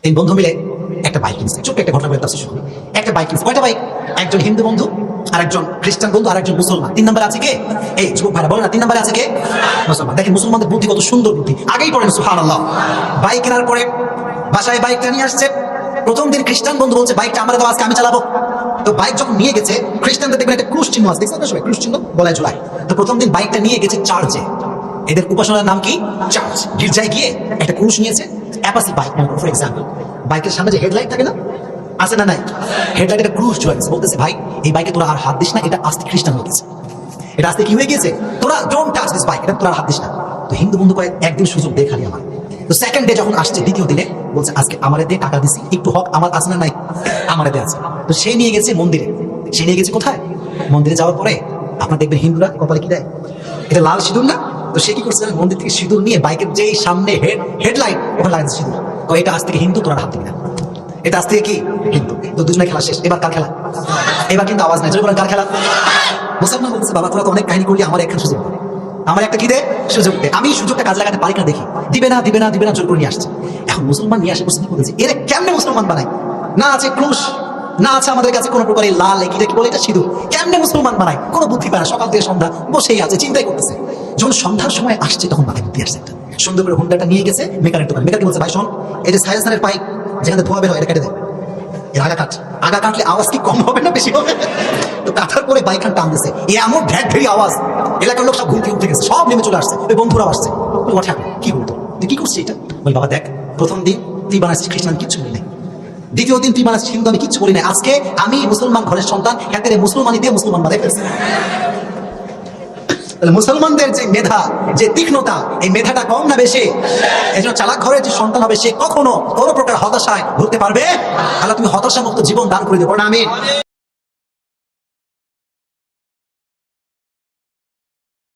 তিন বন্ধু মিলে একটা বাইক কিনছে। ছোট্ট একটা ঘটনা বলে তাফসীর শুনুন। একটা বাইক কিনছে। কয়টা বাইক? একজন হিন্দু বন্ধু, আর একজন খ্রিস্টান বন্ধু, আর একজন মুসলমান। তিন নম্বরে আছে কে? এই যুবক ভাইরা বলো না, তিন নম্বরে আছে কে? মুসলমান। দেখেন মুসলমানদের বুদ্ধি কত সুন্দর বুদ্ধি। আগেই পড়েন সুবহানাল্লাহ। বাইক কেনার পরে বাসায় বাইকটা নিয়ে আসছে। প্রথম দিন খ্রিস্টান বন্ধু বলছে বাইকটা আমার দাও, আজকে আমি চালাবো। তো বাইক যখন নিয়ে গেছে, খ্রিস্টানদের দেখবেন একটা ক্রুশ চিহ্ন আছে, দেখছেন না সবাই? ক্রুশ চিহ্ন গলায় ঝুলায়। তো প্রথম দিন বাইকটা নিয়ে গেছে চার্চে। এদের উপাসনার নাম কি? চার্চ। গির্জায় গিয়ে একটা ক্রুশ নিয়েছে। অ্যাপাসি বাইক ফর এক্সাম্পল। বাইকের সামনে যে হেডলাইট থাকে না, আছে না নাই? হেডলাইট একটা ক্রুশ ঝুলায় গেছে। বলতেছে ভাই এই বাইকে তোরা আর হাত দিস না, এটা আস্তে খ্রিস্টান হয়ে গেছে, এটা আস্তে কি হয়ে গেছে, তোরা ডোন্ট টাচ দিস বাইক, এটা তোরা আর হাত দিস না। তো হিন্দু বন্ধু কয়েক একদিন সুযোগ দে খালি আমার। তো সেকেন্ড ডে যখন আসছে, দ্বিতীয় দিনে বলছে আজকে আমারে দিয়ে টাকা দিছি, একটু হক আমার আছে না নাই? আমারে দিয়ে আছে। তো সে নিয়ে গেছে মন্দিরে। সে নিয়ে গেছে কোথায়? মন্দিরে যাওয়ার পরে আপনার দেখবেন হিন্দুরা কপালে কি দেয়, এটা লাল সিঁদুর না? তো সে কি করছে, মন্দির থেকে সিঁদুর নিয়ে বাইকের যেই সামনে হেডলাইট ওখানে লাগাচ্ছে সিঁদুর। তো এটা আজ থেকে হিন্দু, তোরা হাত দিবি না, এটা আজ থেকে কি হিন্দু। তো দুজনে খেলা শেষ। এবার কার খেলা? এবার কিন্তু আওয়াজ নাই, যখন কার খেলা? মুসলমান বলতেছে বাবা তোরা তো অনেক কাহিনী করলি, আমার একটা সুযোগ, আমার একটা কি দে, সুযোগ দে। আমি সুযোগটা কাজে লাগাতে পারি না, দেখি। দিবে না দিবে না দিবে না, জোর করে নিয়ে আসছে। এখন মুসলমান নিয়ে আসে, প্রশ্ন করেছে এরা কেমনে মুসলমান বানায়? না আছে ক্রুশ, না আছে আমাদের কাছে কোনো প্রকার লাল কি বলে এটা সিঁদুর, কেমনে মুসলমান বানায়? কোনো বুদ্ধি পায় না। সকাল থেকে সন্ধ্যা বসেই আছে, চিন্তাই করতেছে। যখন সন্ধ্যার সময় আসছে তখন মাথায় বুদ্ধি আসছে একটা। সুন্দর করে হুন্ডাটা নিয়ে গেছে মেকারের দোকানে। মেকারকে বলছে ভাই শোন, এই যে সাইলেন্সারের পাইপ যেখানে ধোয়া বের হয়, এটা কেটে দেয়। এর আগা কাট, আগা কাটলে আওয়াজ কি কম হবে না বেশি হবে? তো কাটার পরে বাইকখান টান দিছে, এমন ভ্যাট ভেরি আওয়াজ, এলাকার লোক সব ঘুম থেকে উঠে গেছে, সব নেমে চলে আসছে। ওই বন্ধুরাও আসছে। ওঠা কি বলতো, তুই কি করছিস এটা? বল বাবা দেখ, প্রথম দিন তুই বানাচ্ছিস খ্রিস্টান, কিচ্ছু বলি নাই। দ্বিতীয় দিন তুই বানাচ্ছিস হিন্দু, আমি কিচ্ছু বলি নাই। আজকে আমি মুসলমান ঘরের সন্তান, একেবারে মুসলমানি দিয়ে মুসলমান বানাই ফেলছি। মুসলমানদের যে মেধা, যে তীক্ষ্ণতা, এই মেধাটা কম না বেশি? এই জন্য চালাক ঘরের যে সন্তান হবে সে কখনো কোনো প্রকার হতাশায় ভুগতে পারবে। আল্লাহ তুমি হতাশা মুক্ত জীবন দান করে দেবো না আমি।